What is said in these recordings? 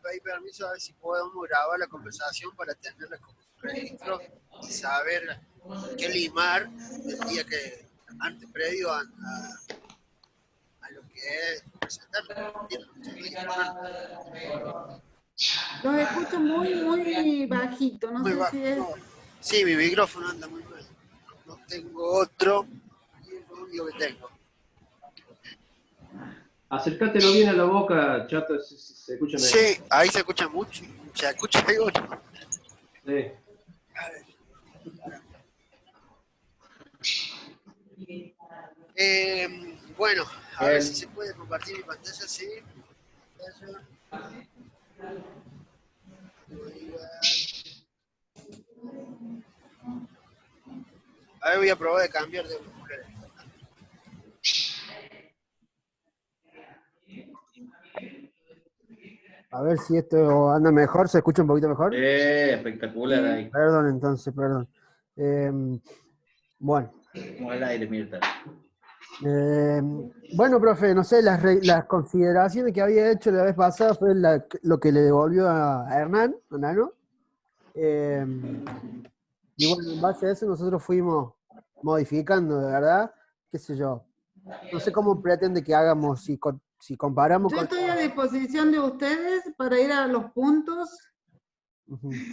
pedir permiso a ver si podemos grabar la conversación para tenerla como registro y saber qué limar el día que, antes, previo a lo que es presentarlo. Los escucho muy, muy bajito, no Muy sé bajo. si es... No. Sí, mi micrófono anda muy mal. No tengo otro, y es lo único que tengo. Acércatelo bien a la boca, Chato, se escucha mejor. Sí, ahí se escucha mucho. Se escucha algo. Sí. A ver. Bueno, a ver si se puede compartir mi pantalla, sí. A ver, voy a probar de cambiar de mujer. A ver si esto anda mejor, ¿se escucha un poquito mejor? Espectacular ahí. Perdón, entonces, perdón. Bueno. Como al aire, Mirta. Bueno, profe, no sé, las consideraciones que había hecho la vez pasada fue lo que le devolvió a Hernán, a Nano. Y bueno, en base a eso nosotros fuimos modificando, de verdad, qué sé yo. No sé cómo pretende que hagamos, si comparamos Yo con... estoy a disposición de ustedes para ir a los puntos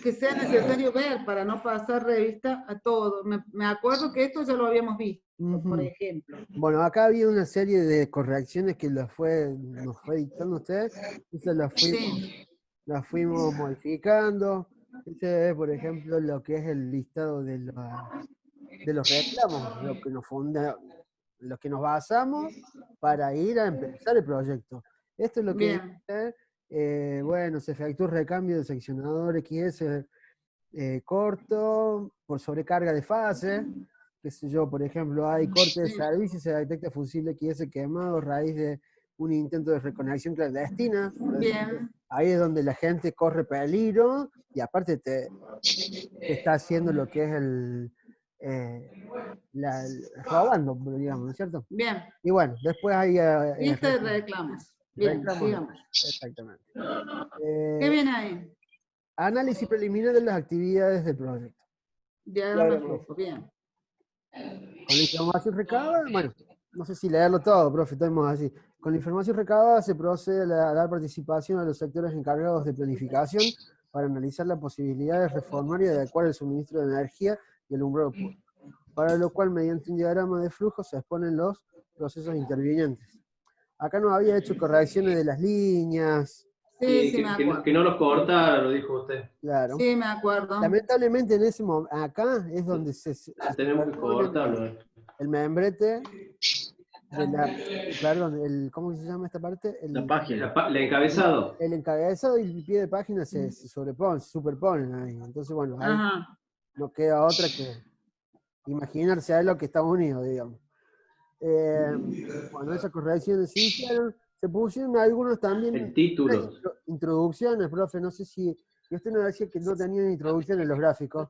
que sea necesario ver para no pasar revista a todo. Me acuerdo que esto ya lo habíamos visto, por ejemplo. Bueno, acá había una serie de correcciones que nos fue dictando usted, entonces las fuimos modificando. Este es, por ejemplo, lo que es el listado de los reclamos, lo que nos basamos para ir a empezar el proyecto. Esto es lo que dice, bueno, se efectúa un recambio de seccionador XS corto por sobrecarga de fase, qué sé yo, por ejemplo, hay corte de servicio y se detecta fusible XS quemado a raíz de un intento de reconexión clandestina. Ahí es donde la gente corre peligro y aparte te está haciendo lo que es robando, digamos, ¿no es cierto? Bien. Y bueno, después hay... reclamos. Bien, sigamos. Exactamente. ¿Qué viene ahí? Análisis preliminar de las actividades del proyecto. Diagrama de flujo, bien. Con la información recabada, bueno, no sé si leerlo todo, profe, estamos así. Con la información recabada se procede a dar participación a los sectores encargados de planificación para analizar la posibilidad de reformar y adecuar el suministro de energía y el alumbrado público, para lo cual mediante un diagrama de flujo se exponen los procesos intervinientes. Acá nos había hecho correcciones de las líneas. Sí, me acuerdo. Que no los cortara, lo dijo usted. Claro. Sí, me acuerdo. Lamentablemente en ese momento, acá es donde tenemos que cortarlo. El membrete perdón, ¿cómo se llama esta parte? La página, el encabezado. El encabezado y el pie de página se superponen ahí. Entonces, bueno, ahí no queda otra que imaginarse a lo que Estados Unidos, digamos. Bueno, esas correcciones se hicieron, se pusieron algunos también. El título. Introducciones, profe, no sé si... Y usted nos decía que no tenían introducción en los gráficos.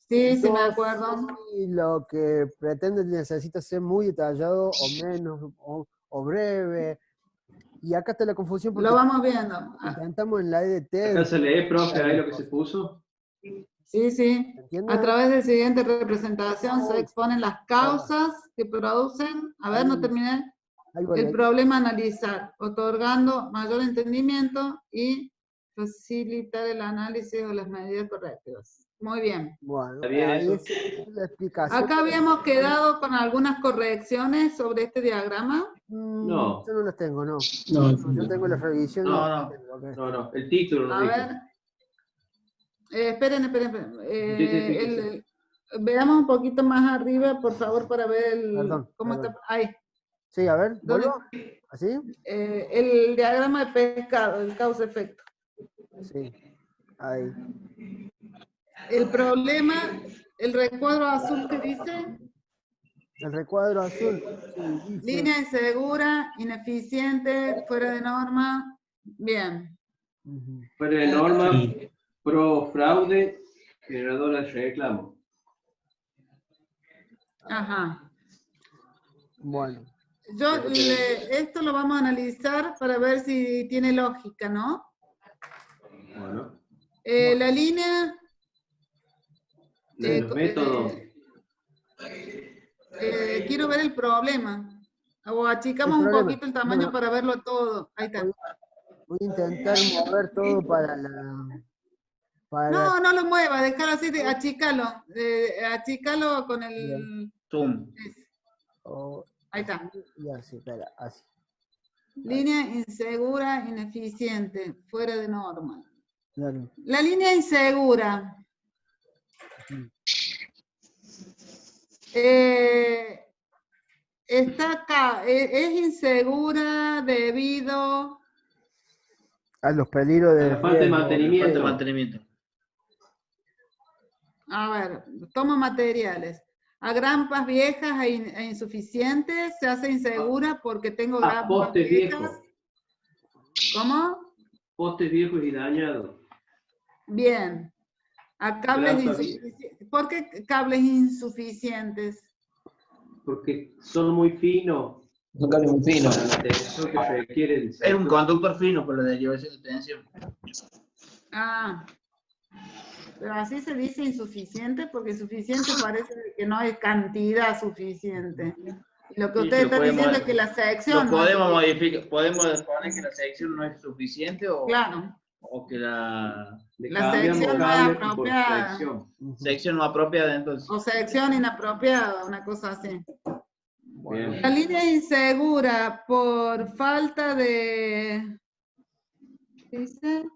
Sí, me acuerdo. Y lo que pretende necesita ser muy detallado o menos, o breve. Y acá está la confusión porque lo vamos viendo. intentamos en la EDT. Acá se lee, profe, ahí lo que se puso. Sí. A través de la siguiente representación se exponen las causas que producen, a ver, no terminé, el problema a analizar, otorgando mayor entendimiento y facilitar el análisis o las medidas correctas. Muy bien. Bueno, ahí es la explicación. Acá habíamos quedado con algunas correcciones sobre este diagrama. No. Yo no las tengo, no. Yo tengo las revisiones. No, el título nos dijo. A ver. Esperen. Veamos un poquito más arriba, por favor, para ver cómo está. Ahí. Sí, a ver, ¿vuelvo? ¿Así? El diagrama de pescado, el causa-efecto. Sí, ahí. El problema, el recuadro azul que dice. El recuadro azul. Sí, dice. Línea insegura, ineficiente, fuera de norma. Bien. Fuera de norma, pro fraude, generadora de reclamo. Ajá. Bueno. Esto lo vamos a analizar para ver si tiene lógica, ¿no? La línea... Los métodos. Quiero ver el problema. O achicamos un poquito el tamaño para verlo todo. Ahí está. Voy a intentar mover todo para la... No, no lo mueva, déjalo así, achícalo. Achícalo con el... Zoom. Ahí está. Y así, espera, así. Línea insegura, ineficiente, fuera de norma. Claro. La línea insegura. Está acá, es insegura debido a los peligros de la falta de mantenimiento. A ver, toma materiales. A grampas viejas e insuficientes se hace insegura porque tengo grampas postes viejas. Viejos. ¿Cómo? Postes viejos y dañados. Bien. A cables insuficientes. ¿Por qué cables insuficientes? Porque son muy finos. Son cables muy finos. Eso que requiere Es un conductor fino por lo de elevación de tensión. Ah. Pero así se dice insuficiente, porque insuficiente parece que no hay cantidad suficiente. Y lo que ustedes están diciendo es que la sección... Podemos modificar, podemos poner que la sección no es suficiente o... Claro. O que la sección no es apropiada. Sección no apropiada, entonces. O sección inapropiada, una cosa así. Bien. La línea insegura por falta de... ¿Qué dice?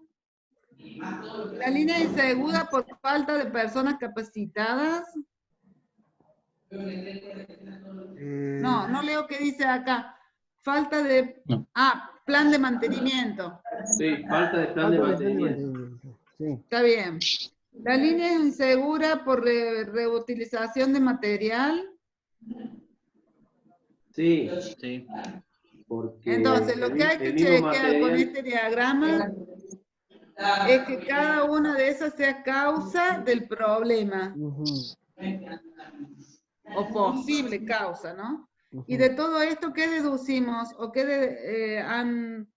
La línea insegura por falta de personas capacitadas. No, no leo qué dice acá. Falta de... No. Plan de mantenimiento. Sí, falta de plan de mantenimiento. Sí. Está bien. La línea es insegura por reutilización de material. Sí. Sí. Porque Entonces, lo que hay que chequear con este diagrama es que cada una de esas sea causa del problema. O posible causa, ¿no? Y de todo esto, ¿qué deducimos? ¿O qué han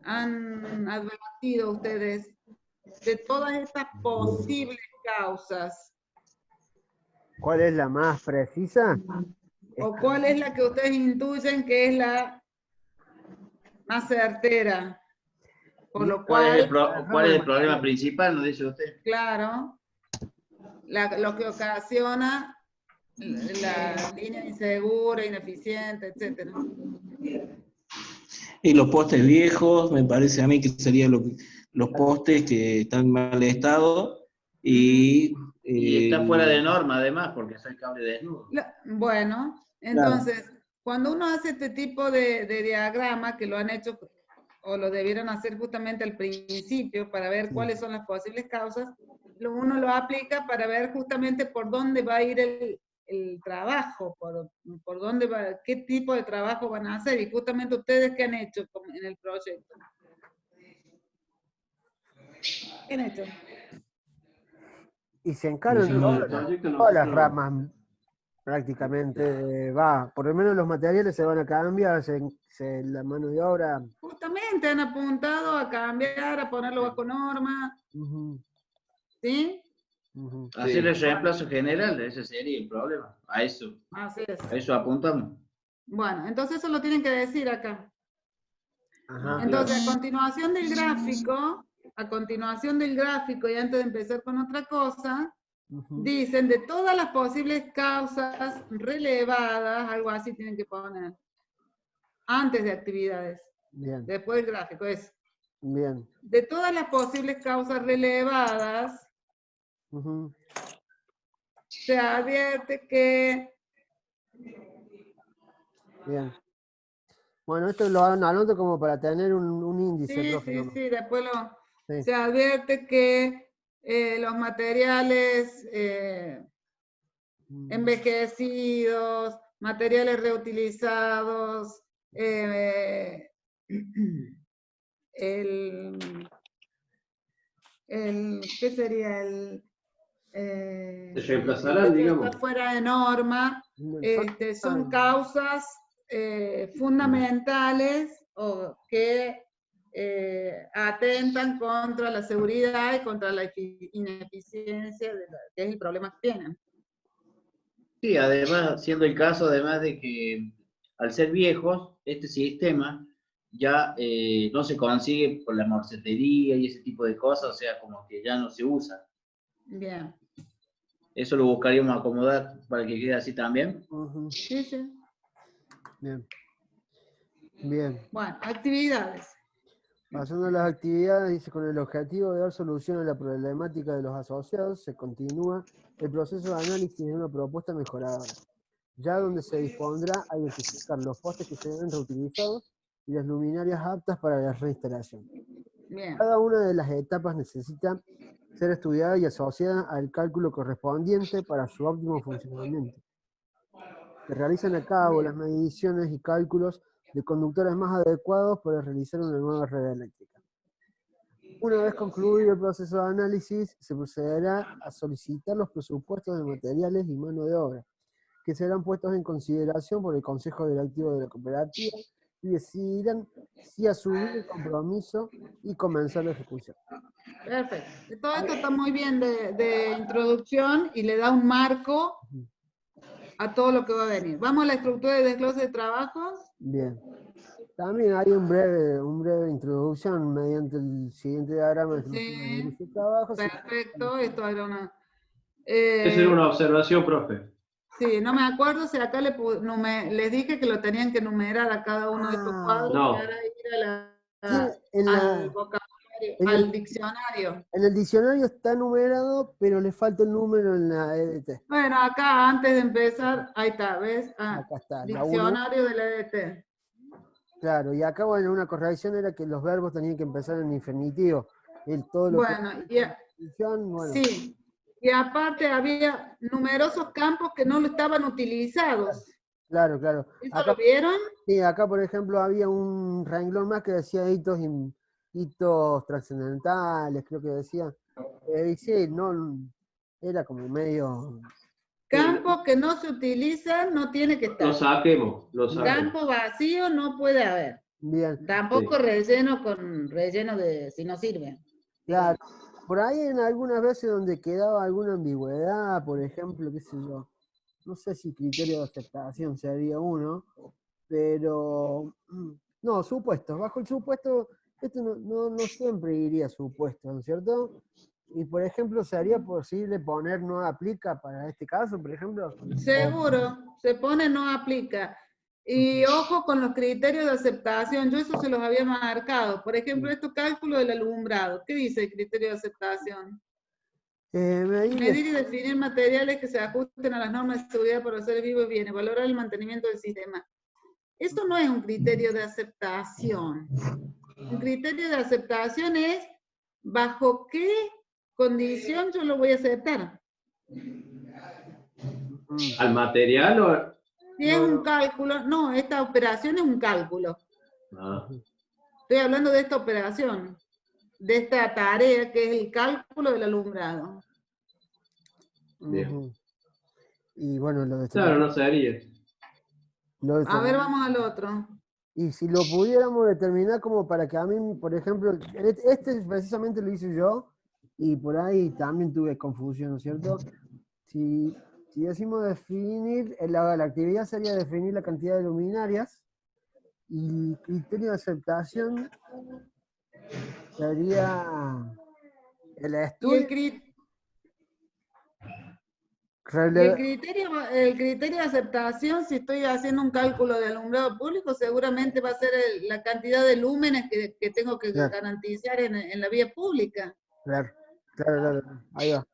advertido ustedes de todas estas posibles causas? ¿Cuál es la más precisa? ¿O cuál es la que ustedes intuyen que es la más certera? Por lo cual... ¿Cuál es el problema principal, nos dice usted? Claro. Lo que ocasiona la línea insegura, ineficiente, etcétera. Y los postes viejos, me parece a mí que serían los postes que están en mal estado y está fuera de norma además, porque es el cable desnudo. Bueno, entonces, cuando uno hace este tipo de diagrama, que lo han hecho o lo debieron hacer justamente al principio para ver cuáles son las posibles causas, uno lo aplica para ver justamente por dónde va a ir el trabajo, por dónde va, qué tipo de trabajo van a hacer, y justamente ustedes qué han hecho en el proyecto. ¿Qué han hecho? Y se encaran todas las ramas prácticamente, por lo menos los materiales se van a cambiar, la mano de obra. Justamente han apuntado a cambiar, a ponerlo bajo norma. ¿Sí? Hacer el reemplazo general, ese sería el problema. A eso. Así es. A eso apuntamos. Bueno, entonces eso lo tienen que decir acá. Ajá. Entonces, a continuación del gráfico, y antes de empezar con otra cosa, dicen de todas las posibles causas relevadas, algo así tienen que poner, antes de actividades. Bien. Después del gráfico, es. Bien. De todas las posibles causas relevadas, se advierte que... Bien. Bueno, esto lo anoto como para tener un índice. Sí, profe, sí, después sí. se advierte que los materiales envejecidos, materiales reutilizados, ¿qué sería el... se reemplazarán, digamos. Está fuera de norma, son causas fundamentales o que atentan contra la seguridad y contra la ineficiencia, que es el problema que tienen. Sí, además, siendo el caso, además de que al ser viejos, este sistema ya no se consigue por la morcetería y ese tipo de cosas, o sea, como que ya no se usa. Bien. Eso lo buscaríamos acomodar para que quede así también. Sí, sí. Bien. Bien. Bueno, actividades. Pasando a las actividades, dice, con el objetivo de dar solución a la problemática de los asociados, se continúa el proceso de análisis de una propuesta mejoradora, ya donde se dispondrá a identificar los postes que serán reutilizados y las luminarias aptas para la reinstalación. Bien. Cada una de las etapas necesita ser estudiada y asociada al cálculo correspondiente para su óptimo funcionamiento. Se realizan a cabo las mediciones y cálculos de conductores más adecuados para realizar una nueva red eléctrica. Una vez concluido el proceso de análisis, se procederá a solicitar los presupuestos de materiales y mano de obra, que serán puestos en consideración por el Consejo Directivo de la Cooperativa y decidirán si asumir el compromiso y comenzar la ejecución. Perfecto. Todo esto está muy bien de introducción y le da un marco a todo lo que va a venir. Vamos a la estructura de desglose de trabajos. Bien. También hay un breve introducción mediante el siguiente diagrama de Sí. de trabajo. Perfecto, esto era una... Esa era una observación, profe. Sí, no me acuerdo si acá les dije que lo tenían que numerar a cada uno de estos cuadros no. para ir al vocabulario, al diccionario. En el diccionario está numerado, pero le falta el número en la EDT. Bueno, acá antes de empezar, ahí está, ¿ves? Acá está, diccionario de la EDT. Claro, y acá, bueno, una corrección era que los verbos tenían que empezar en infinitivo. Todo lo bueno, sí. Y aparte había numerosos campos que no estaban utilizados. Claro, claro. ¿Eso Acá, lo vieron? Sí, acá, por ejemplo, había un renglón más que decía hitos trascendentales, creo que decía. Y sí, no, era como medio... Campos que no se utilizan no tiene que estar. Lo saquemos. Campo vacío no puede haber. Bien. Tampoco relleno con relleno de si no sirve. Claro. Por ahí en algunas veces donde quedaba alguna ambigüedad, por ejemplo, qué sé yo, no sé si criterio de aceptación sería uno, pero no, supuestos. Bajo el supuesto, esto no siempre iría supuesto, ¿no es cierto? Y por ejemplo, ¿sería posible poner no aplica para este caso, por ejemplo? Seguro, se pone no aplica. Y ojo con los criterios de aceptación, yo eso se los había marcado. Por ejemplo, estos cálculos del alumbrado. ¿Qué dice el criterio de aceptación? Medir y definir materiales que se ajusten a las normas de seguridad para los seres vivos y bienes, valorar el mantenimiento del sistema. Esto no es un criterio de aceptación. Un criterio de aceptación es bajo qué condición yo lo voy a aceptar. ¿Al material o...? Si es un cálculo, no, esta operación es un cálculo. Estoy hablando de esta operación, de esta tarea que es el cálculo del alumbrado. Bien. Y bueno, lo de... Claro, no sería. A ver, vamos al otro. Y si lo pudiéramos determinar como para que a mí, por ejemplo, este precisamente lo hice yo, y por ahí también tuve confusión, ¿no es cierto? Si decimos definir, la actividad sería definir la cantidad de luminarias, y el criterio de aceptación sería el estudio. El criterio de aceptación, si estoy haciendo un cálculo de alumbrado público, seguramente va a ser la cantidad de lúmenes que tengo que garantizar en la vía pública. Claro, ahí va.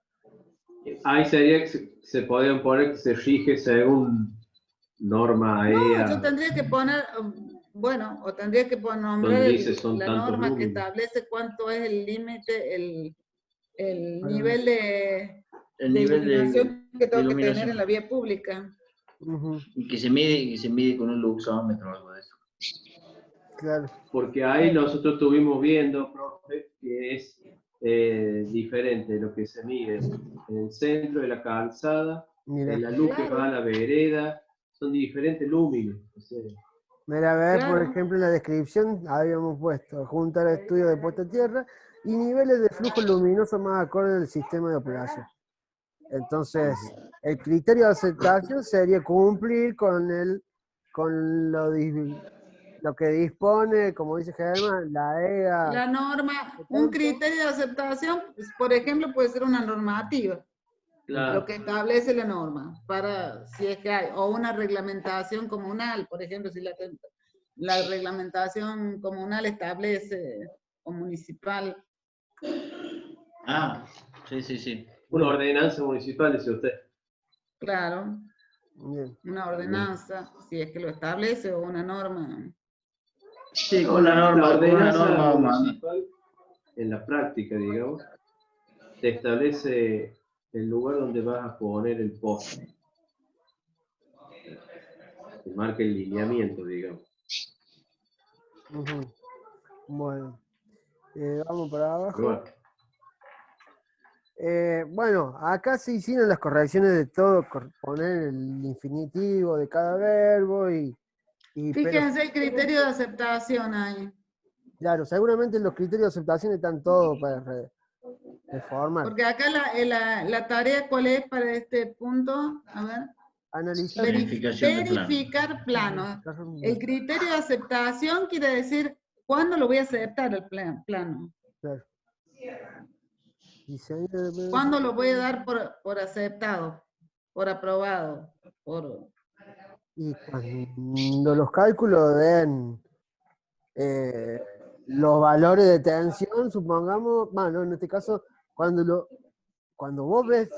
Ahí sería que se podrían poner que se rige según norma EA. No, yo tendría que poner, bueno, o tendría que nombrar la norma que establece cuánto es el límite, el nivel de iluminación que tengo que tener en la vía pública. Y que se mide con un luxómetro o algo de eso. Claro. Porque ahí nosotros estuvimos viendo, profe, que es diferente lo que se mide en el centro de la calzada, en la luz que va a la vereda, son diferentes lúmenes. Mira, a ver, por Claro. ejemplo, en la descripción habíamos puesto juntar estudios de puesta a tierra y niveles de flujo luminoso más acorde del sistema de operación. Entonces, el criterio de aceptación sería cumplir con lo que dispone, como dice Germán, la EGA. La norma, un criterio de aceptación, pues, por ejemplo, puede ser una normativa. Claro. Lo que establece la norma, para si es que hay, o una reglamentación comunal, por ejemplo, si la reglamentación comunal establece, o municipal. Ah, sí, sí, sí. Una ordenanza municipal, dice usted. Claro, Bien. una ordenanza, si es que lo establece, o una norma. Sí, con la norma, La con una ordenanza norma. municipal, en la práctica, digamos, te establece el lugar donde vas a poner el poste. Te marca el lineamiento, digamos. Ujú. Bueno, vamos para abajo. Pero bueno. Bueno, acá se hicieron las correcciones de todo, poner el infinitivo de cada verbo pero Fíjense el criterio de aceptación ahí. claro, seguramente los criterios de aceptación están todos para reformar. Porque acá la tarea, ¿cuál es para este punto? A ver. Analizar. Verificar plano. El criterio de aceptación quiere decir cuándo lo voy a aceptar el plano. Claro. ¿Cuándo lo voy a dar por aceptado? Por aprobado. Y cuando los cálculos den los valores de tensión, supongamos, bueno, en este caso, cuando vos veas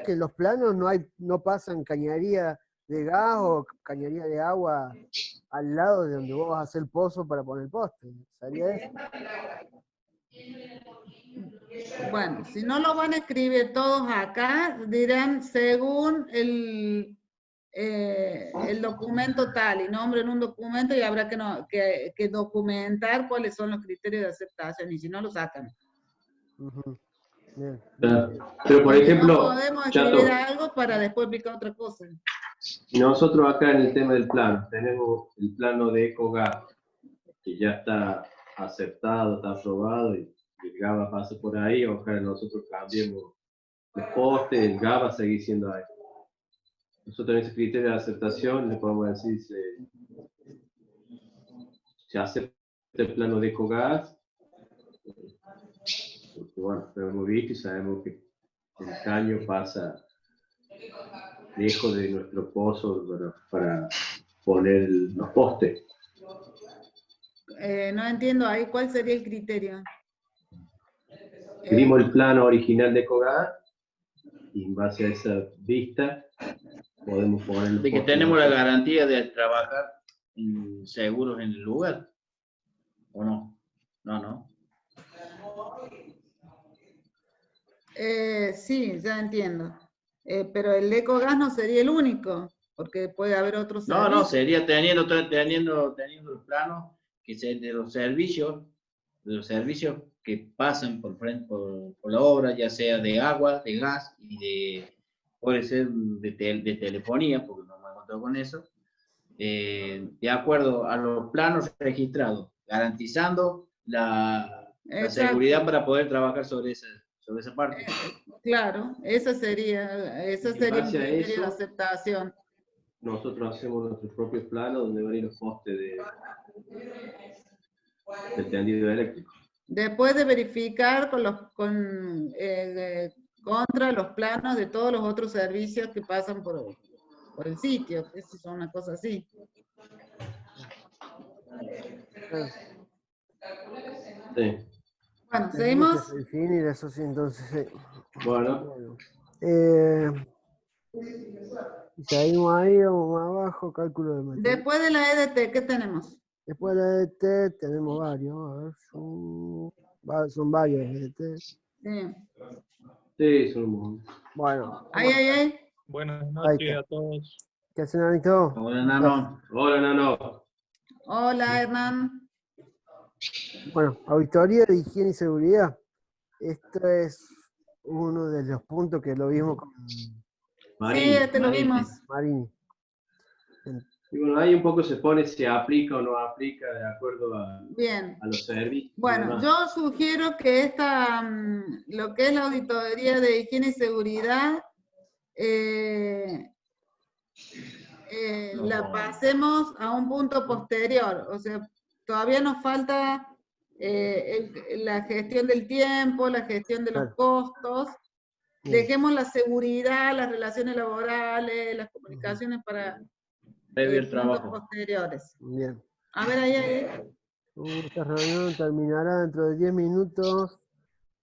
que en los planos no pasan cañería de gas o cañería de agua al lado de donde vos vas a hacer el pozo para poner el poste. ¿Sería eso? Bueno, si no lo van a escribir todos acá, dirán según el documento tal, y nombren un documento y habrá que documentar cuáles son los criterios de aceptación, y si no lo sacan. Uh-huh. Bien. Pero por ejemplo, no podemos escribir algo para después explicar otra cosa. Nosotros acá en el tema del plano, tenemos el plano de EcoGAP, que ya está aceptado, está aprobado, y el GABA pasa por ahí, ojalá nosotros cambiemos los postes, el GABA sigue siendo ahí. Nosotros en ese criterio de aceptación le podemos decir se acepta el plano de EcoGAS, porque bueno, lo hemos visto y sabemos que el caño pasa lejos de nuestro pozo para poner los postes. No entiendo ahí cuál sería el criterio. Vimos el plano original de EcoGAS y en base a esa vista podemos poner... De que tenemos la garantía de trabajar seguros en el lugar, ¿o no? No. Sí, ya entiendo. Pero el EcoGAS no sería el único, porque puede haber otros servicios. No, sería teniendo el plano que sea de los servicios que pasan por la obra, ya sea de agua, de gas y puede ser de telefonía, porque no me he encontrado con eso, de acuerdo a los planos registrados, garantizando la seguridad para poder trabajar sobre esa parte. Claro, esa sería un criterio de aceptación. Nosotros hacemos nuestro propio plano donde van a ir los postes del tendido eléctrico. Después de verificar contra los planos de todos los otros servicios que pasan por el sitio, eso es una cosa así. Sí. Bueno, seguimos. Definir eso sí, entonces. Sí. Bueno. Seguimos ahí, vamos más abajo, cálculo de material. Después de la EDT, ¿qué tenemos? Después de la EDT tenemos varios, a ver, son varios EDT. Sí, son un montón. Bueno. Ay. Buenas noches a todos. ¿Qué hacen, Anito? Hola, Nano. Hola, Nano. Hola, Hernán. Bueno, auditoría de higiene y seguridad. Esto es uno de los puntos que lo vimos con Marini. Sí, lo vimos. Marini. Y bueno, ahí un poco se pone si aplica o no aplica de acuerdo a los servicios. Bueno, yo sugiero que lo que es la auditoría de higiene y seguridad, la pasemos a un punto posterior. O sea, todavía nos falta la gestión del tiempo, la gestión de los costos. Dejemos la seguridad, las relaciones laborales, las comunicaciones para el trabajo posteriores. Bien. A ver, ahí. Esta reunión terminará dentro de 10 minutos.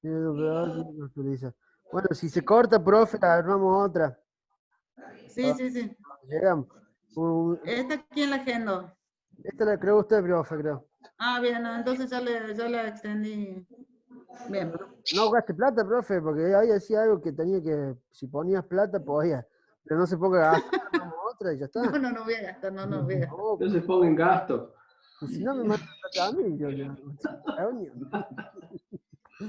Bueno, si se corta, profe, armamos otra. Sí. Llegamos. ¿Esta quién la agendó? Esta la creó usted, profe, creo. Ah, bien, no, entonces ya la extendí. Bien. No gaste plata, profe, porque ahí decía algo que tenía que, si ponías plata, podías. Pero no se ponga a gastar, armamos otra y ya está. No voy a gastar, no voy a gastar. No se ponga en gasto. Y si no me manda plata a mí, yo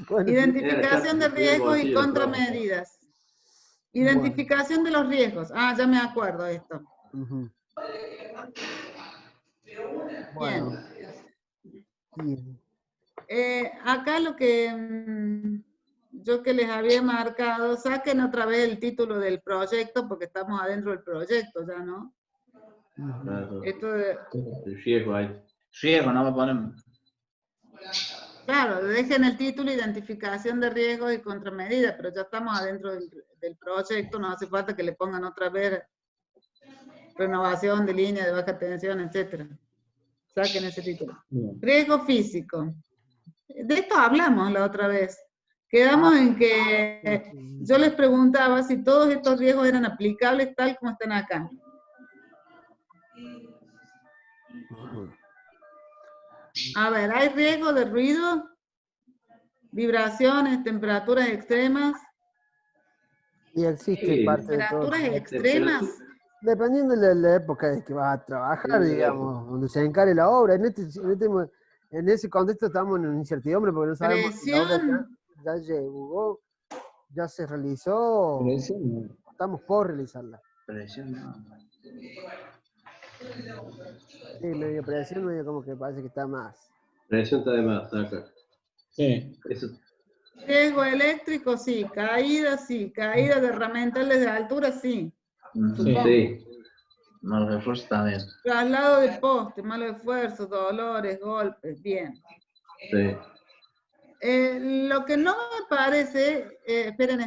bueno, identificación de riesgos y contramedidas. Identificación de los riesgos. Ah, ya me acuerdo esto. Bueno. Bien. Acá lo que yo que les había marcado, saquen otra vez el título del proyecto, porque estamos adentro del proyecto ya, ¿no? Esto de... El riesgo ahí. Riesgo, no me ponen... Claro, dejen el título, identificación de riesgos y contramedidas, pero ya estamos adentro del proyecto, no hace falta que le pongan otra vez renovación de línea de baja tensión, etcétera. Saquen ese título. Riesgo físico. De esto hablamos la otra vez. Quedamos en que yo les preguntaba si todos estos riesgos eran aplicables tal como están acá. A ver, ¿hay riesgo de ruido? Vibraciones, temperaturas extremas. Y existe parte de todo. ¿Temperaturas extremas? Dependiendo de la época en que vas a trabajar, digamos, donde se encare la obra. En ese contexto estamos en incertidumbre porque no sabemos si la obra ya llegó, ya se realizó, estamos por realizarla. Presión, no. Sí, medio presión, medio como que parece que está más. Presión está de más, acá. Sí. Eso. Riesgo eléctrico, sí. Caída, sí. Caída de herramientales de altura, sí. Sí. Malos esfuerzos también. Traslado de poste, malos esfuerzos, dolores, golpes, bien. Sí. Lo que no me parece, esperen,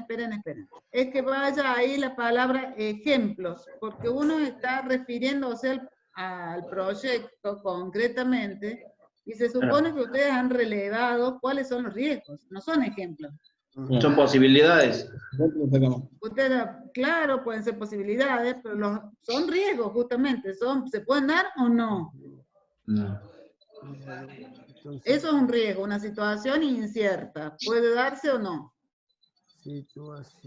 es que vaya ahí la palabra ejemplos, porque uno está refiriéndose al proyecto concretamente, y se supone que ustedes han relevado cuáles son los riesgos, no son ejemplos. Son posibilidades. Ustedes, claro, pueden ser posibilidades, pero son riesgos justamente, ¿se pueden dar o no? No. Eso es un riesgo, una situación incierta, puede darse o no.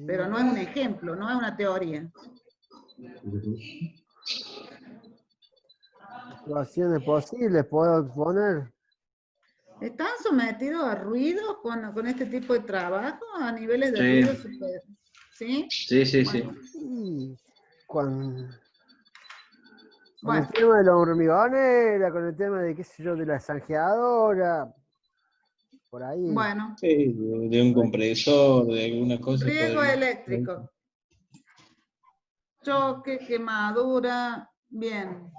Pero no es un ejemplo, no es una teoría. Situaciones posibles, puedo poner. ¿Están sometidos a ruido con este tipo de trabajo? ¿A niveles de ruido super? ¿Sí? Sí. Con el tema de la hormigonera, con el tema de, qué sé yo, de la zanjeadora, por ahí. Bueno. Sí, de un compresor, de alguna cosa. Riesgo eléctrico. Choque, quemadura, bien.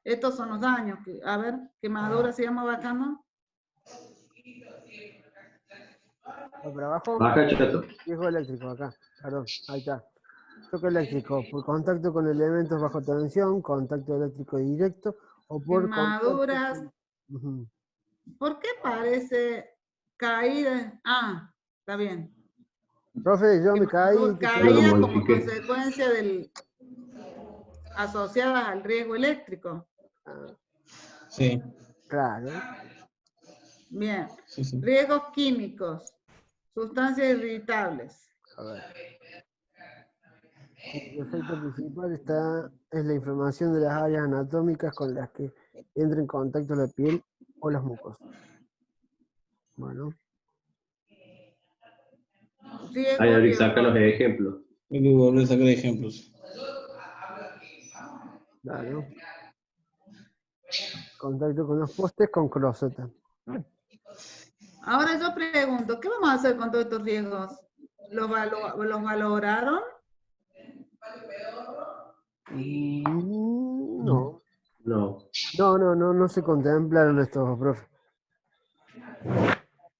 Estos son los daños. A ver, quemadura, sigamos bajando. ¿Por abajo? Baja, chato. Riesgo eléctrico, acá. Perdón, ahí está. Choque eléctrico, por contacto con elementos bajo tensión, contacto eléctrico directo, o por quemaduras. ¿Por qué parece caída? Ah, está bien. Profe, yo me caí. Caída como consecuencia asociadas al riesgo eléctrico. Sí. Claro. Bien. Sí. Riesgos químicos. Sustancias irritables. A ver. El efecto principal es la inflamación de las áreas anatómicas con las que entra en contacto la piel o las mucosas. Bueno. Hay que sacar los ejemplos. Hay que volver a sacar ejemplos. Claro. Contacto con los postes con croseta. Ahora yo pregunto, ¿qué vamos a hacer con todos estos riesgos? ¿Los valoraron? No. No. No se contemplaron estos, profe.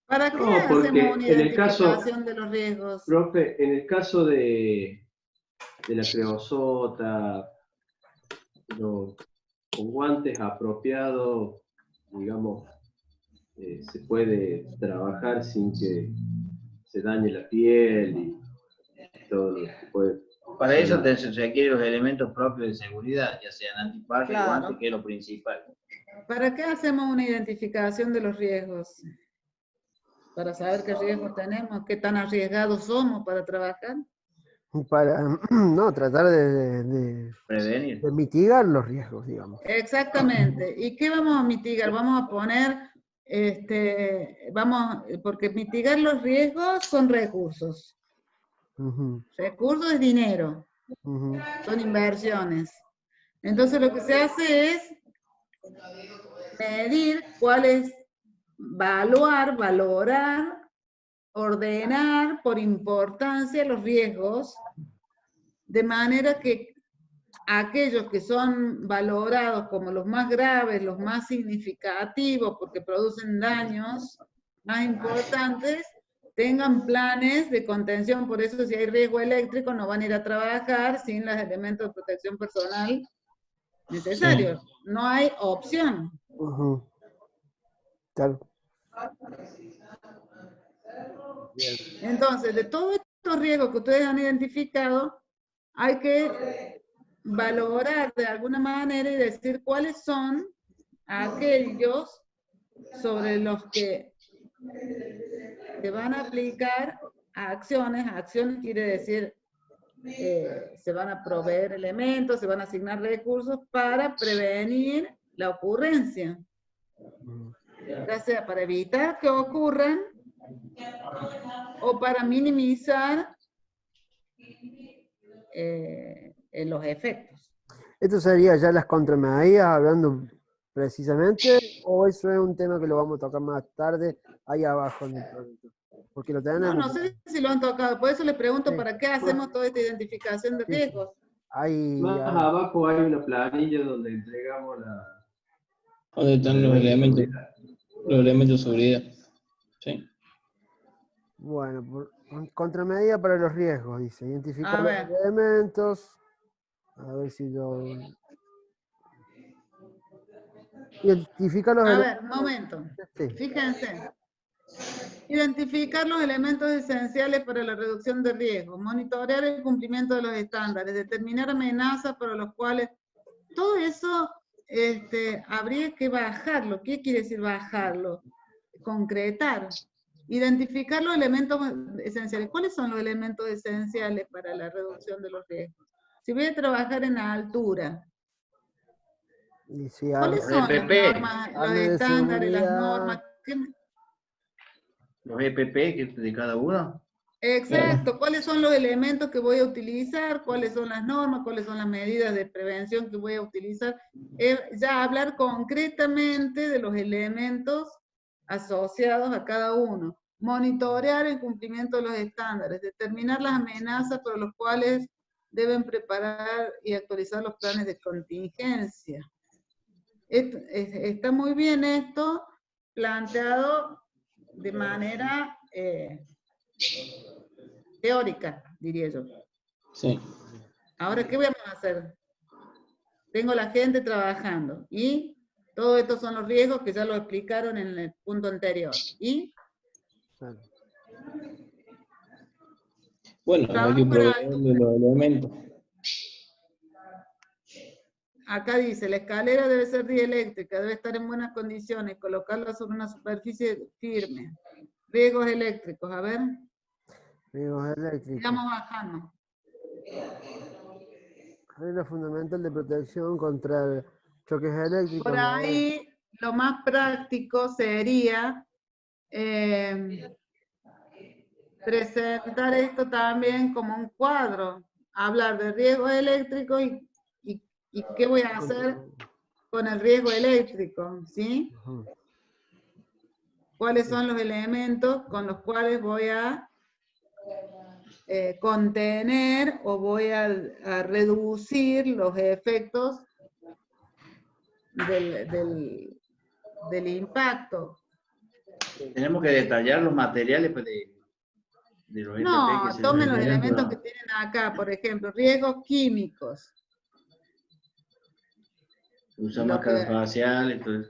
¿Para qué No, hacemos porque una en el caso, identificación de los riesgos? profe, en el caso de la creosota, con guantes apropiados, digamos, se puede trabajar sin que se dañe la piel y todo lo que puede. Para eso se requieren los elementos propios de seguridad, ya sean antiparras y guantes, que es lo principal. ¿Para qué hacemos una identificación de los riesgos? Para saber qué riesgos tenemos, qué tan arriesgados somos para trabajar. Para tratar de Prevenir. de mitigar los riesgos, digamos. Exactamente. ¿Y qué vamos a mitigar? Vamos a poner, porque mitigar los riesgos son recursos. Recursos es dinero. Son inversiones. Entonces lo que se hace es medir cuál es, valorar, ordenar por importancia los riesgos, de manera que aquellos que son valorados como los más graves, los más significativos, porque producen daños más importantes, tengan planes de contención. Por eso si hay riesgo eléctrico no van a ir a trabajar sin los elementos de protección personal necesarios. Sí. No hay opción. Claro. Entonces, de todos estos riesgos que ustedes han identificado, hay que valorar de alguna manera y decir cuáles son aquellos sobre los que se van a aplicar acciones. Acciones quiere decir se van a proveer elementos, se van a asignar recursos para prevenir la ocurrencia, ya sea para evitar que ocurran o para minimizar los efectos. ¿Esto sería ya las contramedidas hablando precisamente, o eso es un tema que lo vamos a tocar más tarde ahí abajo en el proyecto? Porque lo tenemos. No sé si lo han tocado, por eso les pregunto, sí, ¿para qué hacemos toda esta identificación de riesgos? Más abajo hay una planilla donde entregamos la... Donde están los elementos de seguridad. Sí. Bueno, contramedida para los riesgos, dice. Identificar los elementos. A ver si yo... Identificar los elementos. A ver, momento. Sí. Fíjense. Identificar los elementos esenciales para la reducción de riesgos, monitorear el cumplimiento de los estándares, determinar amenazas para los cuales, todo eso habría que bajarlo. ¿Qué quiere decir bajarlo? Concretar. Identificar los elementos esenciales. ¿Cuáles son los elementos esenciales para la reducción de los riesgos? Si voy a trabajar en la altura, ¿cuáles son las normas, los estándares, las normas? Los EPP de cada uno. Exacto, ¿cuáles son los elementos que voy a utilizar? ¿Cuáles son las normas? ¿Cuáles son las medidas de prevención que voy a utilizar? Ya hablar concretamente de los elementos asociados a cada uno. Monitorear el cumplimiento de los estándares, determinar las amenazas por los cuales deben preparar y actualizar los planes de contingencia. Está muy bien esto planteado de manera teórica, diría yo. Sí. Ahora, ¿qué vamos a hacer? Tengo la gente trabajando y todos estos son los riesgos que ya lo explicaron en el punto anterior. ¿Y? Bueno, hay que proveer de los elementos. Acá dice, la escalera debe ser dieléctrica, debe estar en buenas condiciones, colocarla sobre una superficie firme. Riesgos eléctricos, a ver. Riesgos eléctricos. Sigamos bajando. Regla fundamental de protección contra choques eléctricos. Por ahí, lo más práctico sería presentar esto también como un cuadro. Hablar de riesgos eléctricos y qué voy a hacer con el riesgo eléctrico, ¿sí? Ajá. ¿Cuáles son los elementos con los cuales voy a contener o voy a reducir los efectos del impacto? Tenemos que detallar los materiales pues, de los No, FP que se tomen los deberían, elementos ¿no? que tienen acá, por ejemplo, riesgos químicos. Usar Lo máscaras que- faciales, todo eso.